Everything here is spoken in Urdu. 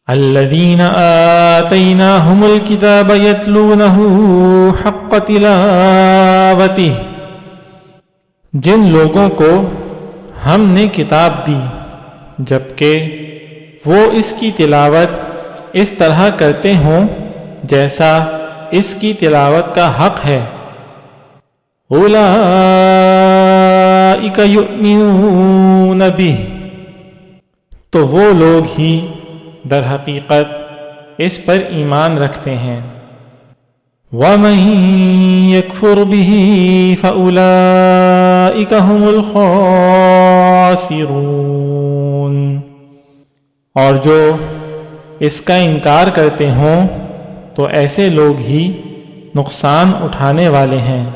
الذین آتیناہم الکتاب یتلونہ حق تلاوتہ، جن لوگوں کو ہم نے کتاب دی جبکہ وہ اس کی تلاوت اس طرح کرتے ہوں جیسا اس کی تلاوت کا حق ہے۔ اولئک یؤمنون بہ، تو وہ لوگ ہی در حقیقت اس پر ایمان رکھتے ہیں۔ وَمَن يَكْفُرْ بِهِ فَأُولَئِكَ هُمُ الْخَاسِرُونَ، اور جو اس کا انکار کرتے ہوں تو ایسے لوگ ہی نقصان اٹھانے والے ہیں۔